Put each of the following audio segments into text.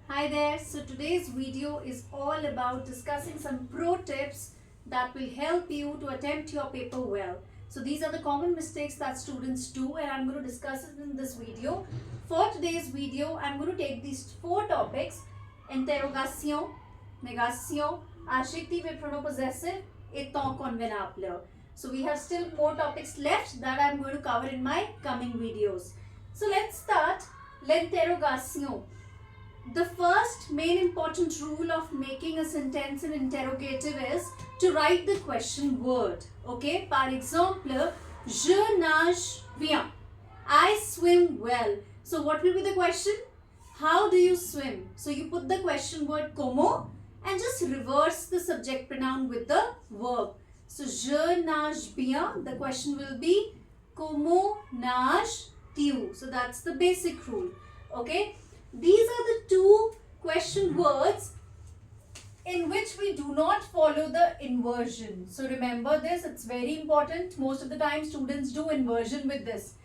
Hi there. So today's video is all about discussing some pro tips that will help you to attempt your paper well. So these are the common mistakes that students do and I'm going to discuss it in this video. For today's video, I'm going to take these four topics: interrogation, négation, adjective et pronom possessif, et temps convenable. So we have still more topics left that I'm going to cover in my coming videos. So let's start l'interrogation. The first main important rule of making a sentence in interrogative is to write the question word. Okay, par exemple, je nage bien. I swim well. So what will be the question? How do you swim? So you put the question word comment and just reverse the subject pronoun with the verb. So je nage bien. The question will be comment nages-tu? So that's the basic rule. Okay. These are the two question words in which we do not follow the inversion. So remember this, it's very important. Most of the time students do inversion with this.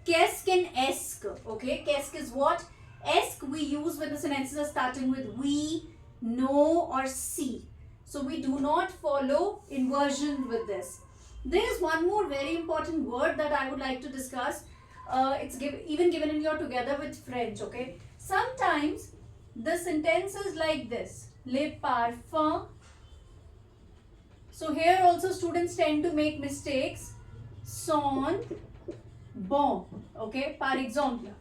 Qu'est-ce and est-ce. Okay, qu'est-ce is what? Est we use when the sentences are starting with we, no or si. So we do not follow inversion with this. There is one more very important word that I would like to discuss. It's even given in your together with French. Okay. Sometimes the sentence is like this: les parfums. So here also students tend to make mistakes. Sont bons. Okay. Par exemple,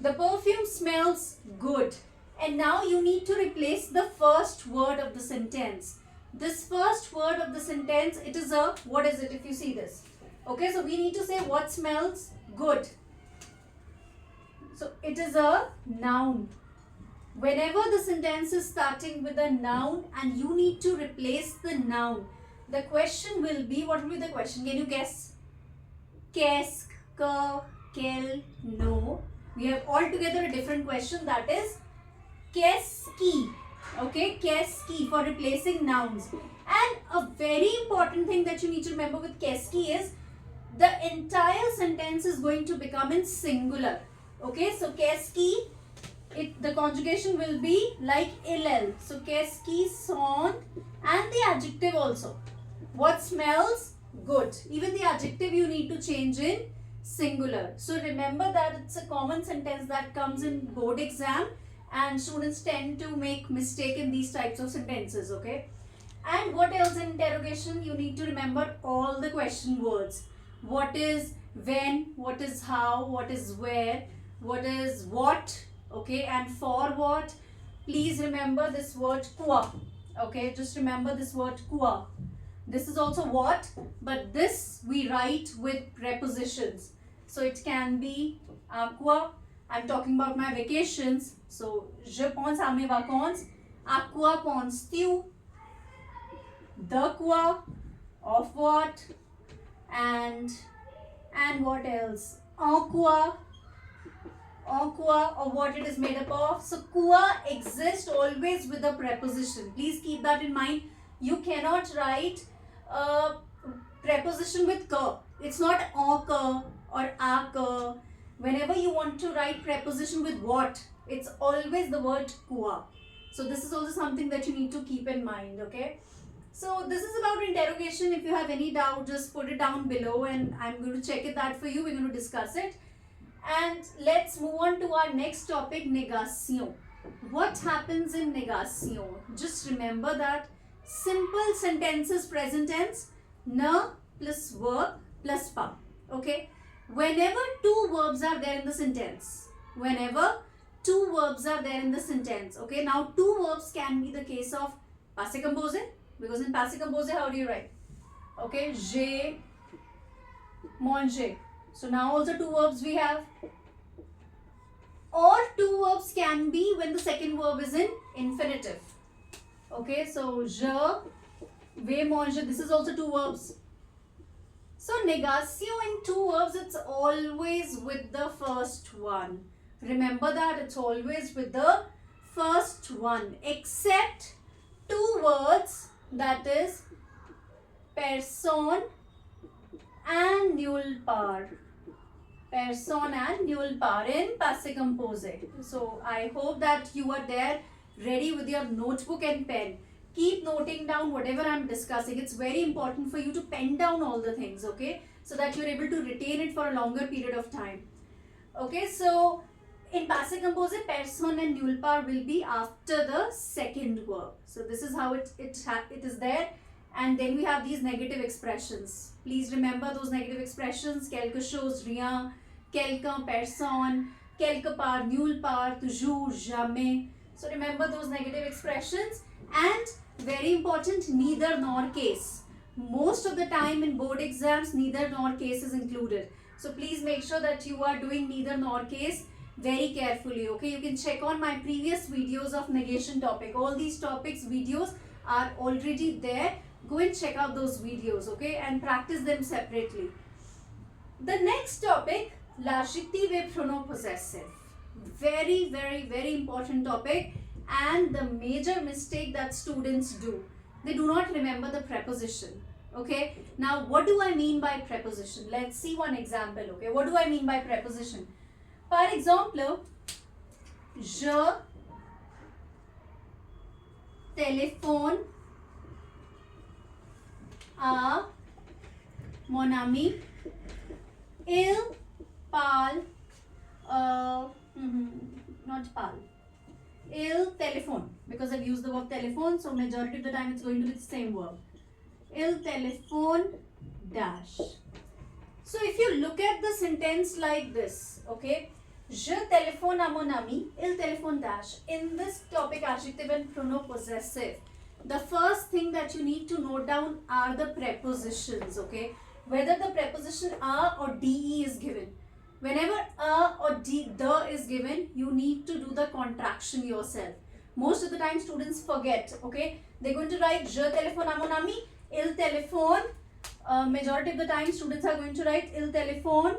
the perfume smells good. And now you need to replace the first word of the sentence. This first word of the sentence, it is a, what is it if you see this? Okay, so we need to say what smells good. So it is a noun. Whenever the sentence is starting with a noun and you need to replace the noun, the question will be, what will be the question? Can you guess? Qu'est-ce, que, quel, no. We have altogether a different question, that is qu'est-ce qui. Okay, qu'est-ce qui for replacing nouns. And a very important thing that you need to remember with qu'est-ce qui is the entire sentence is going to become in singular. Okay, so qu'est-ce qui, the conjugation will be like ill. So qu'est-ce qui sont, and the adjective also. What smells good. Even the adjective you need to change in singular. So remember that it's a common sentence that comes in board exam and students tend to make mistake in these types of sentences. Okay. And what else in interrogation? You need to remember all the question words. What is when, what is how, what is where, what is what, okay, and for what. Please remember this word quoi. Okay, just remember this word quoi. This is also what, but this we write with prepositions. So it can be quoi. I'm talking about my vacations. So je pense à mes vacances. À quoi penses-tu? The quoi, of what, and what else? En quoi, or what it is made up of. So quoi exists always with a preposition. Please keep that in mind. You cannot write a preposition with que. It's not en que or a que. Whenever you want to write preposition with what, it's always the word quoi. So this is also something that you need to keep in mind. Okay. So this is about interrogation. If you have any doubt, just put it down below and I'm going to check that for you. We're going to discuss it. And let's move on to our next topic, négation. What happens in négation? Just remember that simple sentences present tense, ne plus verb plus pas. Okay. Whenever two verbs are there in the sentence. Whenever two verbs are there in the sentence. Okay. Now two verbs can be the case of passé composé. Because in passé composé, how do you write? Okay. J'ai mangé. So now also two verbs we have. Or two verbs can be when the second verb is in infinitive. Okay, so je vais manger, this is also two verbs. So négation in two verbs, it's always with the first one. Remember that it's always with the first one, except two words, that is personne and nulle part. Personne and nulle part in passé composé. So I hope that you are there ready with your notebook and pen. Keep noting down whatever I'm discussing. It's very important for you to pen down all the things, okay? So that you're able to retain it for a longer period of time. Okay, so in passive composite, person and nulpar will be after the second verb. So this is how it is there. And then we have these negative expressions. Please remember those negative expressions. Quelque chose, rien, quelqu'un, personne, quelque part, nulle part, toujours, jamais. So remember those negative expressions. And very important, neither nor case. Most of the time in board exams, neither nor case is included. So please make sure that you are doing neither nor case very carefully. Okay, you can check on my previous videos of negation topic. All these topics videos are already there. Go and check out those videos, okay, and practice them separately. The next topic, l'adjective pronom possessive. Very, very, very important topic, and the major mistake that students do, they do not remember the preposition. Okay, now what do I mean by preposition? Let's see one example. Okay, what do I mean by preposition? Par exemple, je téléphone à mon ami, il parle, not parle, il téléphone, because I've used the verb telephone, so majority of the time it's going to be the same verb. Il téléphone dash. So if you look at the sentence like this, okay, je téléphone à mon ami, il téléphone dash. In this topic, adjective and pronom possessive, the first thing that you need to note down are the prepositions, okay, whether the preposition a or de is given. Whenever a or the is given, you need to do the contraction yourself. Most of the time students forget, okay, they're going to write je téléphone à mon ami, il téléphone. Majority of the time students are going to write il téléphone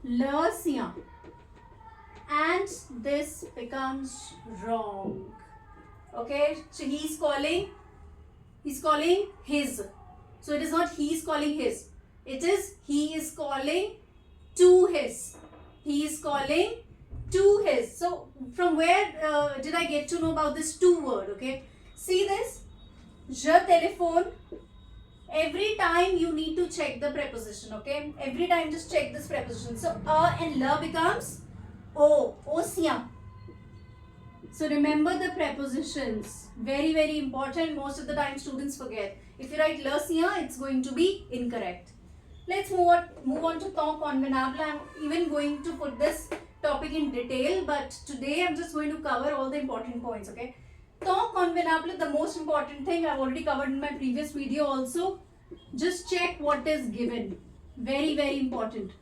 le sien, and this becomes wrong. Okay, so he's calling his. So it is not he is calling his, it is he is calling to his. He is calling to his. So from where did I get to know about this to word? Okay, see this, je téléphone. Every time you need to check the preposition, okay? Every time just check this preposition. So a and la becomes o, sien. So remember the prepositions. Very, very important. Most of the time students forget. If you write le sien, it's going to be incorrect. Let's move on to temps convenable. I'm even going to put this topic in detail, but today I'm just going to cover all the important points, okay? Temps convenable, the most important thing I've already covered in my previous video also. Just check what is given. Very, very important.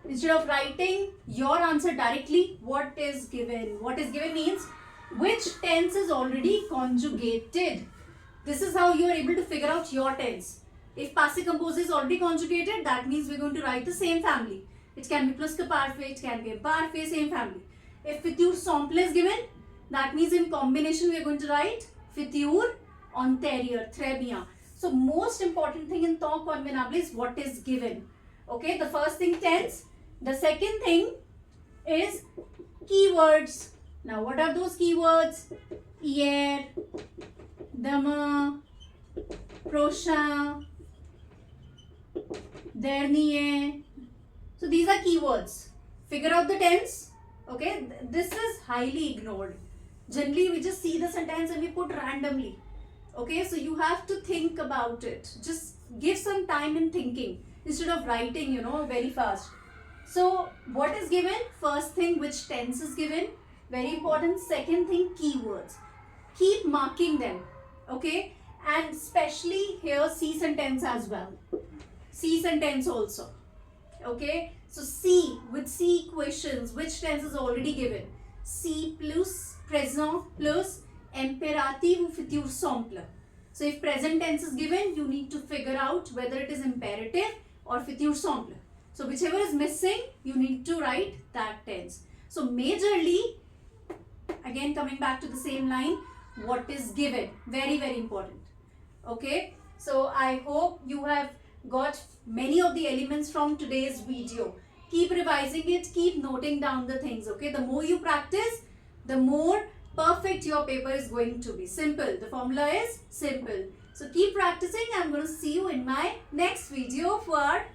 Instead of writing your answer directly, what is given? What is given means which tense is already conjugated. This is how you are able to figure out your tense. If passive composite is already conjugated, that means we're going to write the same family. It can be plus parfait, it can be imparfait, same family. If futur simple is given, that means in combination we are going to write futur antérieur. Très bien. So most important thing in temps convenable is what is given. Okay, the first thing tense. The second thing is keywords. Now what are those keywords? Hier, demain, prochain, dernier. So these are keywords. Figure out the tense. Okay, this is highly ignored. Generally, we just see the sentence and we put randomly. Okay, so you have to think about it. Just give some time in thinking instead of writing, very fast. So, what is given? First thing, which tense is given? Very important. Second thing, keywords. Keep marking them. Okay, and especially here, C sentence as well. C sentence also. Okay, so C with C equations, which tense is already given? C plus présent plus imperative ou futur simple. So if present tense is given, you need to figure out whether it is imperative or futur simple. So whichever is missing, you need to write that tense. So majorly, again coming back to the same line, what is given? Very, very important. Okay, so I hope you have got many of the elements from today's video. Keep revising it, keep noting down the things. Okay, the more you practice, the more perfect your paper is going to be. Simple. The formula is simple. So keep practicing. I'm going to see you in my next video for